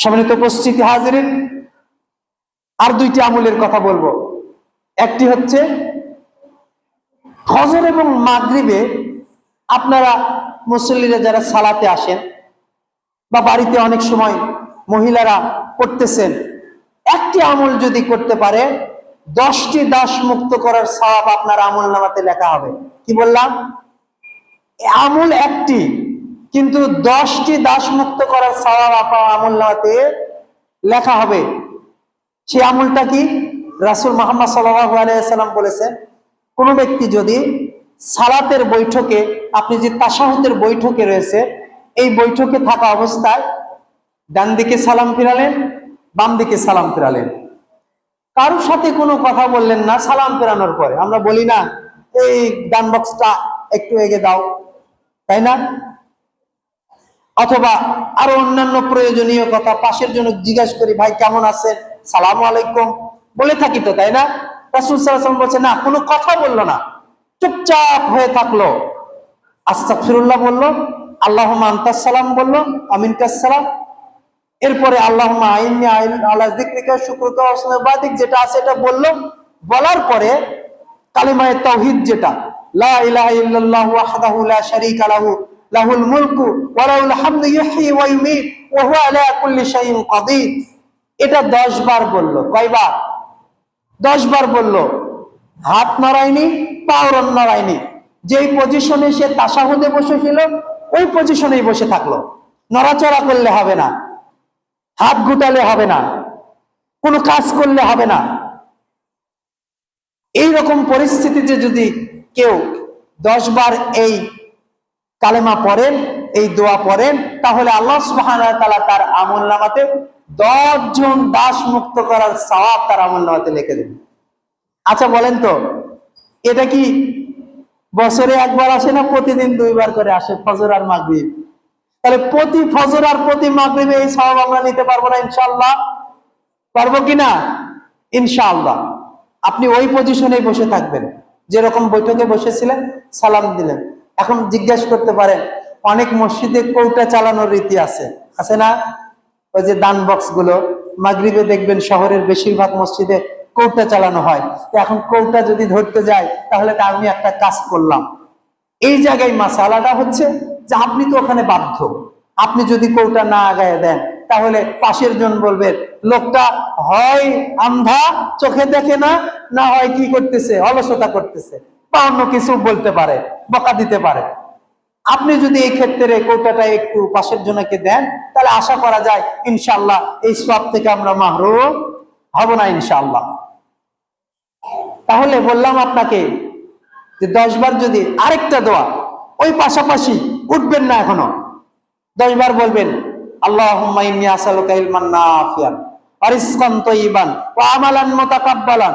সম্মানিত উপস্থিতি হাজিরিন, আর দুইটি আমলের কথা বলবো। একটি হচ্ছে ফজর এবং মাগরিবে আপনারা মুসল্লিরা যারা সালাতে আসেন বা বাড়িতে অনেক সময় মহিলারা করতেছেন, একটি আমল যদি করতে পারে 10টি দাস মুক্ত করার সওয়াব আপনার আমল নামাতে লেখা হবে। কি বললাম? আমল একটি, কিন্তু 10টি দাস মুক্ত করার সওয়াব আপনার আমল নামাতে লেখা হবে। সেই আমলটা কি? রাসূল মুহাম্মদ সাল্লাল্লাহু আলাইহি ওয়াসাল্লাম বলেছেন, কোন ব্যক্তি যদি সালাতের বৈঠকে, আপনি যে তাশাহুদের বৈঠকে রয়েছে, এই বৈঠকে থাকা অবস্থায় ডান দিকে সালাম ফিরালেন, বাম দিকে সালাম ফিরালেন, কারোর সাথে কোনো কথা বললেন না। সালাম ফেরানোর পরে আমরা বলি না, এই ডান বক্সটা একটু এগিয়ে দাও, তাই না? অথবা আরো অন্যান্য প্রয়োজনীয় কথা, পাশের জন্য জিজ্ঞাসা করি, ভাই কেমন আছেন, সালাম আলাইকুম বলে থাকি তো, তাই না? রাসূল সাল্লাল্লাহু আলাইহি ওয়াসাল্লাম বলছে না, কোনো কথা বললো না, চুপচাপ হয়ে থাকলো, আস্তাগফিরুল্লাহ বললো, আল্লাহুম্মা আনতাস সালাম বললো, আমিনকাস সালাম, এরপরে আল্লাহুম্মা আইন্নি আলা যিকরিকা শুকরিকা ওয়া হুসনি ইবাদাতিক যেটা আছে এটা বললো। বলার পরে কালিমায়ে তাওহীদ যেটা লা ইলাহা ইল্লাল্লাহু ওয়াহদাহু লা শারীকা লাহু লাহুল মুলকু ওয়া লাহুল হামদু ইউহয়ি ওয়া ইউমীত ওয়া হুয়া আলা কুল্লি শাইইন কাদির, এটা 10 বার বললো। কয়বার? 10 বার বললো। হাত নাড়ায়নি, পাও নাড়ায়নি, যেই পজিশনে সে তাশাহুদে বসেছিল ওই পজিশনেই বসে থাকলো, নড়াচড়া করলে হবে না, হাত গুটালে হবে না, কোনো কাজ করলে হবে না। এইরকম পরিস্থিতিতে যদি কেউ 10 বার এই কালেমা পড়েন, এই দোয়া পড়েন, তাহলে আল্লাহ সুবহানাহু ওয়া তাআলা তার আমলনামাতে 10 জন দাস মুক্ত করার সওয়াব তার আমলনামাতে লিখে দেবেন। আচ্ছা বলেন তো, এটা কি বছরে একবার আসে না প্রতিদিন 2 বার করে আসে, ফজর আর মাগরিব? তাহলে প্রতি ফজর আর প্রতি মাগরিবে এই সওয়াব আমরা নিতে পারবো না ইনশাআল্লাহ? পারবো কিনা? ইনশাআল্লাহ। আপনি ওই পজিশনেই বসে থাকবেন, যেরকম বৈঠকে বসেছিলেন, সালাম দিলেন। এখন জিজ্ঞাসা করতে পারেন, অনেক মসজিদে কৌটা চালানোর রীতি আছে, আছে না? ওই যে দান বক্স গুলো, মাগরিবে দেখবেন শহরের বেশিরভাগ মসজিদে কৌটা চালানো হয়। এখন কৌটা যদি ধরতে যায়, তাহলে তা আমি একটা কাজ করলাম। এই জায়গায় মাসালাটা হচ্ছে যে আপনি তো ওখানে বাধ্য, আপনি যদি কৌটা না আগায় দেন, তাহলে পাশের জন বলবে লোকটা হয় আন্ধা, চোখে দেখে না, না হয় কি করতেছে, অলসতা করতেছে, বা অন্য কিছু বলতে পারে, বকা দিতে পারে। আপনি যদি এই ক্ষেত্রে কৌটাটা একটু পাশের জনকে দেন, তাহলে আশা করা যায় ইনশাআল্লাহ এই সওয়াব থেকে আমরা মাহরুম হব না ইনশাআল্লাহ। তাহলে বললাম আপনাকে যে 10 বার যদি আরেকটা দোয়া ওই পাশাপাশি উঠবেন না, এখনো 10 বার বলবেন, আল্লাহুম্মা ইন্নী আসআলুকা ইলমান নাফিআন ওয়া রিজকান তাইয়িবান ওয়া আমালান মুতাকাব্বালান।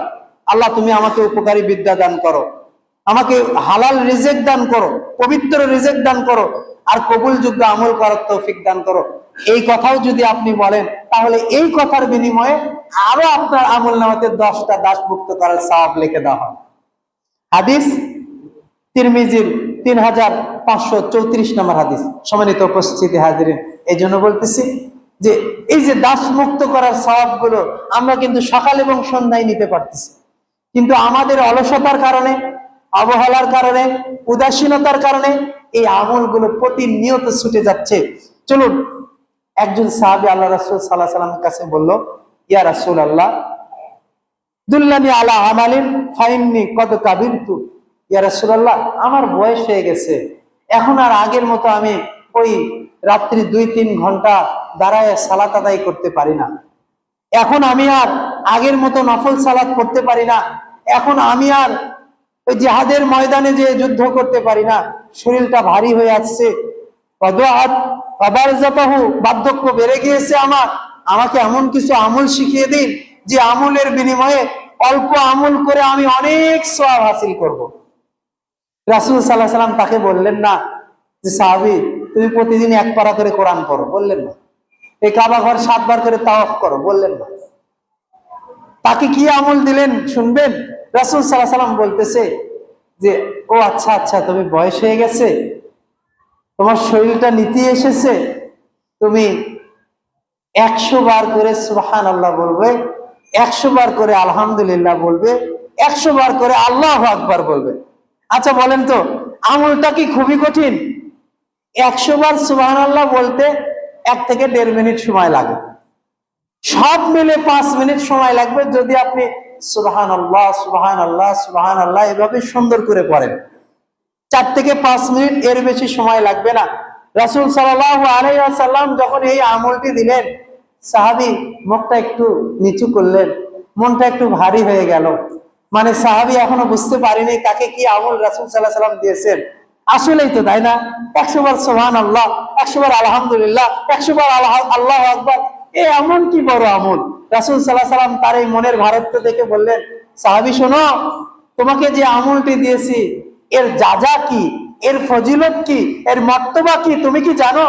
আল্লাহ তুমি আমাকে উপকারী বিদ্যা দান করো, আমাকে হালাল রিজিক দান করো, পবিত্র রিজিক দান করো, আর কবুলযোগ্য আমল করার তৌফিক দান করো। এই কথাও যদি আপনি বলেন, তাহলে এই কথার বিনিময়ে আরো আপনার আমলনামাতে 10টা দাস মুক্ত করার সওয়াব লিখে দেওয়া হয়। হাদিস তিরমিজির 3534 নম্বর হাদিস। সম্মানিত উপস্থিতি হাজিরিন, এই জন্য বলতেছি যে এই যে দাস মুক্ত করার সওয়াব গুলো আমরা কিন্তু সকাল এবং সন্ধ্যায় নিতে পারতেছি, কিন্তু আমাদের অলসতার কারণে, অবহেলার কারণে, উদাসীনতার কারণে এই আমলগুলো প্রতিনিয়ত ছুটে যাচ্ছে। চলুন, একজন সাহাবী আল্লাহ রাসূল সাল্লাল্লাহু আলাইহি ওয়াসাল্লামের কাছে বলল, ইয়া রাসূলুল্লাহ দুল্লানি আলা আমালিন ফাইন্নি কদ কাবিরতু। ইয়া রাসূলুল্লাহ, আমার বয়স হয়ে গেছে, এখন আর আগের মতো আমি ওই রাত্রি 2-3 ঘন্টা দাঁড়ায় সালাত আদায় করতে পারি না, এখন আমি আর আগের মতো নফল সালাত করতে পারি না, এখন আমি আর ওই জিহাদের ময়দানে যে যুদ্ধ করতে পারি না, শরীরটা ভারী হয়ে আসছে, বার্ধক্য বেড়ে গিয়েছে আমার, আমাকে এমন কিছু আমল শিখিয়ে দিন যে আমলের বিনিময়ে অল্প আমল করে আমি অনেক সওয়াব হাসিল করব। রাসূল সাল্লাল্লাহু আলাইহি ওয়াসাল্লাম তাকে বললেন না যে সাহাবী তুমি প্রতিদিন 1 পারা করে কোরআন পড়ো, বললেন না। এই কাবা ঘর 7 বার করে তাওয়াফ করো, বললেন না। তাকে কি আমল দিলেন শুনবেন? রাসূল সাল্লাল্লাহু আলাইহি ওয়াসাল্লাম বলতেছে যে ও আচ্ছা আচ্ছা, তুমি বয়স হয়ে গেছে, তোমার শরীরটা নীতি এসেছে, তুমি 100 বার করে সুবহানাল্লাহ বলবে, 100 বার করে আলহামদুলিল্লাহ বলবে, 100 বার করে আল্লাহু আকবার বলবে। আচ্ছা বলেন তো, আমলটা কি খুবই কঠিন? 100 বার সুবহানাল্লাহ বলতে 1 থেকে 1.5 মিনিট সময় লাগে। সব মিলে 5 মিনিট সময় লাগবে যদি আপনি সুবহানাল্লাহ সুবহানাল্লাহ সুবহানাল্লাহ এভাবে সুন্দর করে পড়েন। 4 থেকে 5 মিনিট, এর বেশি সময় লাগবে না। রাসূল সাল্লাল্লাহু আলাইহি ওয়াসাল্লাম যখন এই আমলটি দিলেন, সাহাবী মুখটা একটু নিচু করলেন, মনটা একটু ভারী হয়ে গেল। মানে সাহাবী এখনো বুঝতে পারেনি তাকে কি আমল রাসূল সাল্লাল্লাহু আলাইহি ওয়াসাল্লাম দিয়েছেন। আসলেই তো তাই না, 100 বার সুবহানাল্লাহ, 100 বার আলহামদুলিল্লাহ, 100 বার আল্লাহু আকবার, এমন কি বড় আমল। রাসূল সাল্লাল্লাহু আলাইহি ওয়াসাল্লাম তার এই মনের ভারাক্ত দেখে বললেন, সাহাবী শোনো, তোমাকে যে আমলটি দিয়েছি এর যা কি, এর ফজিলত কি, এর মর্তবা কি তুমি কি জানো?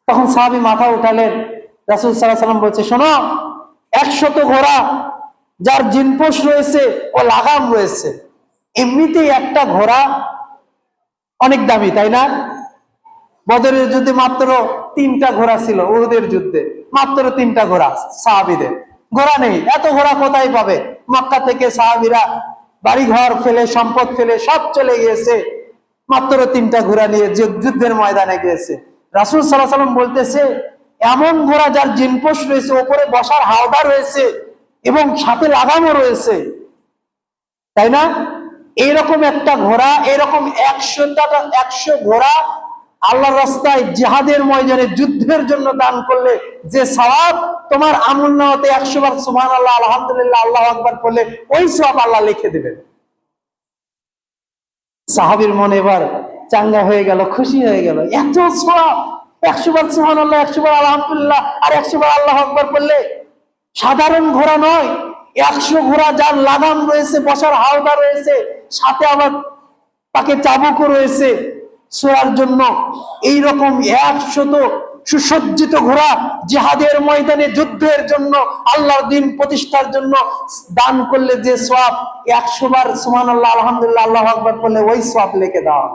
তখন সাহাবী মাথা উঠালেন। রাসূল সাল্লাল্লাহু আলাইহি ওয়াসাল্লাম বলছে, শোনো, 100 ঘোড়া যার জিনপোষ রয়েছে ও লাগাম রয়েছে। এমনিতেই একটা ঘোড়া অনেক দামি, তাই না? বদরের যুদ্ধে মাত্র 3টা ঘোড়া ছিল, উহুদের যুদ্ধে মাত্র 3টা ঘোড়া সাহাবীদের। ঘোড়া নেই, এত ঘোড়া কোথায় পাবে? মক্কা থেকে সাহাবীরা বাড়িঘর ফেলে, সম্পদ ফেলে সব চলে গিয়েছে, মাত্র 3টা ঘোড়া নিয়ে যুদ্ধের ময়দানে গিয়েছে। রাসূল সাল্লাল্লাহু আলাইহি ওয়াসাল্লাম বলতেছে, এমন ঘোড়া যার জিনপোষ রয়েছে, উপরে বসার হাওদা রয়েছে এবং সাথে লাগামও রয়েছে, তাই না? এইরকম একটা ঘোড়া, এরকম 100 ঘোড়া আল্লাহর রাস্তায় জিহাদের ময়দানে যুদ্ধের জন্য দান করলে যে সওয়াব, তোমার আমলনামাতে 100 বার সুবহানাল্লাহ আলহামদুলিল্লাহ আল্লাহু আকবার পড়লে ওই সওয়াব আল্লাহ লিখে দিবেন। সাহাবীর মনে এবার চাঙ্গা হয়ে গেল, খুশি হয়ে গেল। এত সওয়াব, 100 বার সুবহানাল্লাহ, 100 বার আলহামদুলিল্লাহ আর 100 বার আল্লাহু আকবার পড়লে। সাধারণ ঘোড়া নয়, 100 ঘোড়া যার লাগাম রয়েছে, বসার হাওদা রয়েছে, সাথে আবার তাকে চাবুকও রয়েছে ছোঁয়ার জন্য। এইরকম 100 সুসজ্জিত ঘোড়া জিহাদের ময়দানে যুদ্ধের জন্য, আল্লাহর দ্বীন প্রতিষ্ঠার জন্য দান করলে যে সওয়াব, 100 বার সুবহানাল্লাহ আলহামদুলিল্লাহ আল্লাহু আকবার বললে ওই সওয়াব লিখে দেওয়া।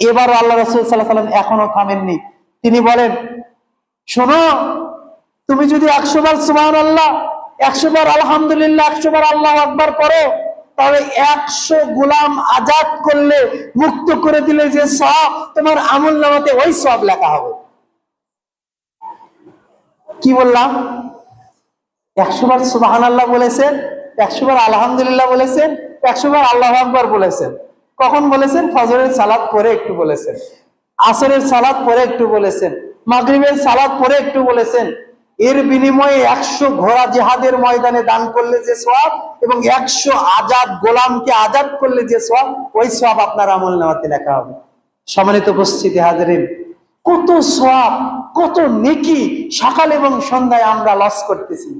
এবার আল্লাহ রাসূল সাল্লাল্লাহু আলাইহি ওয়াসাল্লাম এখনো থামেননি। তিনি বলেন, শোনো, তুমি যদি 100 বার সুবহানাল্লাহ, 100 বার আলহামদুলিল্লাহ, 100 বার আল্লাহু আকবার পড়ো, তাহলে 100 গোলাম আজাদ করলে, মুক্ত করে দিলে যে সওয়াব, তোমার আমলনামাতে ওই সওয়াব লেখা হবে। কি বললাম? 100 বার সুবহানাল্লাহ বলেছেন, 100 বার আলহামদুলিল্লাহ বলেছেন, 100 বার আল্লাহু আকবার বলেছেন। কখন বলেছেন? ফজরের সালাত পরে একটু বলেছেন, আসরের সালাত পরে একটু বলেছেন, মাগরিবের সালাত পরে একটু বলেছেন। এর বিনিময়ে 100 ঘোড়া জিহাদের ময়দানে দান করলে যে সওয়াব, এবং 100 আজাদ গোলামকে আজাদ করলে যে সওয়াব, ওই সওয়াব আপনার আমলনামাতে লেখা হবে। সম্মানিত উপস্থিতি হাজিরিন, কত সওয়াব, কত নেকি সকাল এবং সন্ধ্যায় আমরা লস করতেছি।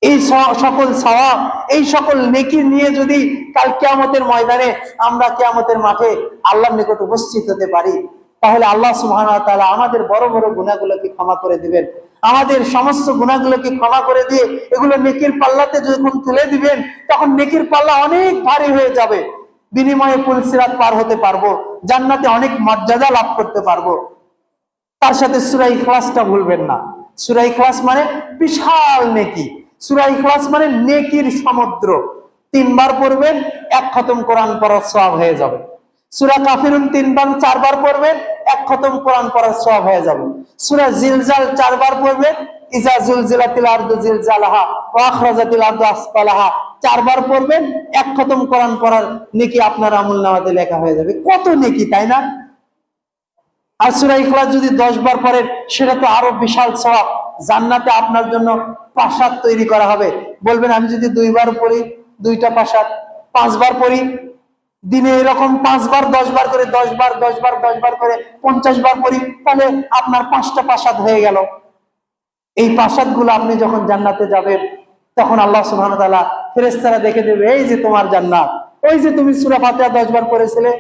এই সকল সওয়াব, এই সকল নেকি নিয়ে যদি কাল কিয়ামতের ময়দানে আমরা কিয়ামতের মাঠে আল্লাহর নিকট উপস্থিত হতে পারি, তাহলে আল্লাহ সুবহানাহু ওয়া তাআলা আমাদের বড় বড় গুনাহগুলোকে ক্ষমা করে দিবেন। আমাদের সমস্ত গুনাহগুলোকে ক্ষমা করে দিয়ে এগুলো নেকির পাল্লাতে যখন তুলে দিবেন, তখন নেকির পাল্লা অনেক ভারী হয়ে যাবে। বিনিময়ে পুল সিরাত পার হতে পারবো, জান্নাতে অনেক মর্যাদা লাভ করতে পারবো। তার সাথে সূরা ইখলাসটা ভুলবেন না। সূরা ইখলাস মানে বিশাল নেকি। সূরা ইখলাস মানে নেকির সমুদ্র। 3 বার পড়বেন, 1 খতম কোরআন পড়ার সওয়াব হয়ে যাবে। সূরা কাফিরুন 3 বার 4 বার পড়বেন, 1 খতম কোরআন পড়ার সওয়াব হয়ে যাবে। সূরা জিলজাল 4 বার পড়বেন, ইজা জুলজিলাতিল আরদু জিলজালাহা ওয়া আখরাজাতিল আরদু আসফালাহা 4 বার পড়বেন, 1 খতম কোরআন পড়ার নেকি আপনার আমলনামাতে লেখা হয়ে যাবে। কত নেকি, তাই না? আর সূরা ইখলাস যদি 10 বার পড়েন, সেটা তো আরো বিশাল সওয়াব। জান্নাতে আপনার জন্য প্রাসাদ তৈরি করা হবে। বলবেন, আমি যদি 2 বার পড়ি, 2টা প্রাসাদ, 5 বার পড়ি, দিনে এরকম 5 বার 10 বার করে, 10 বার 10 বার 10 বার করে 50 বার পড়ি, তাহলে আপনার 5টা প্রাসাদ হয়ে গেল। এই প্রাসাদগুলো আপনি যখন জান্নাতে যাবেন, তখন আল্লাহ সুবহানাহু ওয়া তাআলা ফেরেশতারা দেখে দেবে, এই যে তোমার জান্নাত, ওই যে তুমি সূরা ফাতিহা 10 বার পড়েছিলে,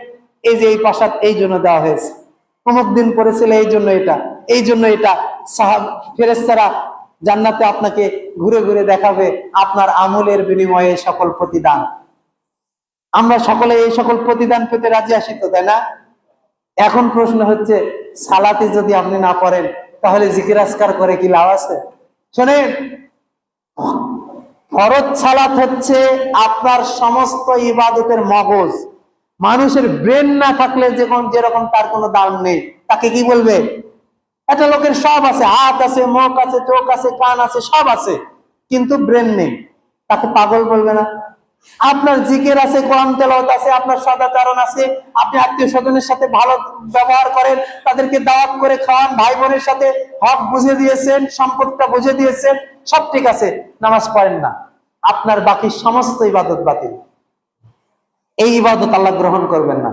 এই যে এই প্রাসাদ এই জন্য দেওয়া হয়েছে, অমুক দিন পড়েছিলে এই জন্য এটা, এই জন্য এটা। ফেরেশতারা জান্নাতে আপনাকে ঘুরে ঘুরে দেখাবে আপনার আমলের বিনিময়ে সকল প্রতিদান। আমরা সকলে এই সকল প্রতিদান পেতে রাজি আছি তো, তাই না? এখন প্রশ্ন হচ্ছে, সালাতে যদি আপনি না পড়েন, তাহলে জিকির আজকার করে কি লাভ আছে? শোনেন, ফরজ সালাত হচ্ছে আপনার সমস্ত ইবাদতের মগজ। মানুষের ব্রেন না থাকলে যেরকম তার কোনো দাম নেই, তাকে কি বলবে? একটা লোকের সব আছে, হাত আছে, মুখ আছে, চোখ আছে, কান আছে, সব আছে, কিন্তু ব্রেন নেই, তাকে পাগল বলবে না? আপনার জিকির আছে, কোরআন তেলাওয়াত আছে, আপনার সদাচরণ আছে, আপনি আত্মীয় স্বজনের সাথে ভালো ব্যবহার করেন, তাদেরকে দাওয়াত করে খাওয়ান, ভাই বোনের সাথে হক বুঝে দিয়েছেন, সম্পদটা বুঝে দিয়েছেন, সব ঠিক আছে, নামাজ পড়েন না, আপনার বাকি সমস্ত ইবাদত বাতিল। এই ইবাদত আল্লাহ গ্রহণ করবেন না।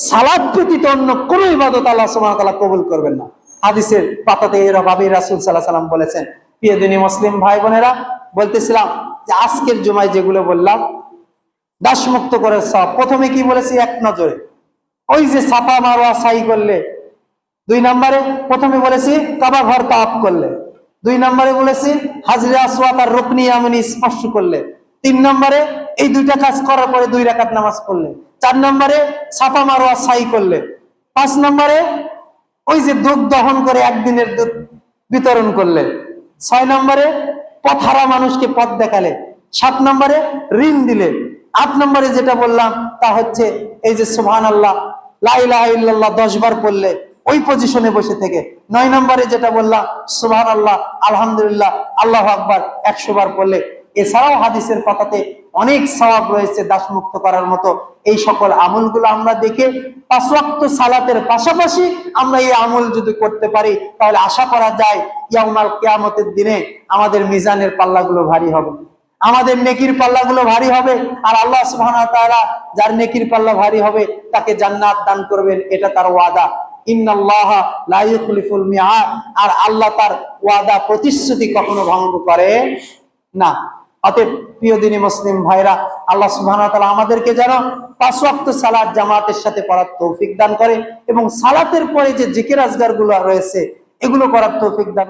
সালাত ব্যতীত অন্য কোন ইবাদত আল্লাহ সুবহানাহু ওয়া তাআলা কবুল করবেন না। হাদিসের পাতাতে এরভাবে রাসূল সাল্লাল্লাহু আলাইহি ওয়াসাল্লাম বলেছেন। প্রিয় দিনী মুসলিম ভাই বোনেরা, বলতেছিলাম যে আজকের জুমায় যেগুলো বললাম দাসমুক্ত করে সব, প্রথমে কি বলেছি? এক নজরে ওই যে সাফা মারওয়া সাই করলে, 2 নম্বরে প্রথমে বলেছি কাবা ঘর তাওয়াফ করলে, 2 নম্বরে বলেছি হাজরে আসওয়াদ আর রুকনি ইয়ামানি স্পর্শ করলে, 3 নম্বরে এই 2টা কাজ করার পরে 2 রাকাত নামাজ পড়লে, 4 নম্বরে সাফা মারওয়া সাই করলে, 5 নম্বরে ওই যে দুধ দহন করে একদিনের দুধ বিতরণ করলে, 6 নম্বরে পথহারা মানুষকে পথ দেখালে, 7 নম্বরে ঋণ দিলে, 8 নম্বরে যেটা বললাম তা হচ্ছে এই যে সুবহানাল্লাহ লা ইলাহা ইল্লাল্লাহ 10 বার পড়লে ওই পজিশনে বসে থেকে, 9 নম্বরে যেটা বললাম সুবহানাল্লাহ আলহামদুলিল্লাহ আল্লাহু আকবার 100 বার পড়লে। এছাড়াও হাদিসের পাতাতে অনেক সওয়াব রয়েছে দাসমুক্ত করার মতো। এই সকল আমলগুলো আমরা দেখে 5 ওয়াক্ত সালাতের পাশাপাশি আমরা এই আমল যদি করতে পারি, তাহলে আশা করা যায় ইয়াউমাল কিয়ামতের দিনে আমাদের মিজানের পাল্লাগুলো ভারী হবে, আমাদের নেকির পাল্লাগুলো ভারী হবে, আর আল্লাহ সুবহানাহু ওয়া তাআলা যার নেকির পাল্লা ভারী হবে তাকে জান্নাত দান করবেন, এটা তার ওয়াদা। ইন্নাল্লাহা লা ইউখলিফুল মিআদ, আর আল্লাহ তার ওয়াদা প্রতিশ্রুতি কখনো ভঙ্গ করে না। অতএব প্রিয় দিনী মুসলিম ভাইরা, আল্লাহ সুবহানাহু ওয়া তাআলা আমাদেরকে যেন 5 ওয়াক্ত সালাত জামাতের সাথে পড়ার তৌফিক দান করে, এবং সালাতের পরে যে জিকির আজগার গুলো রয়েছে এগুলো করার তৌফিক দান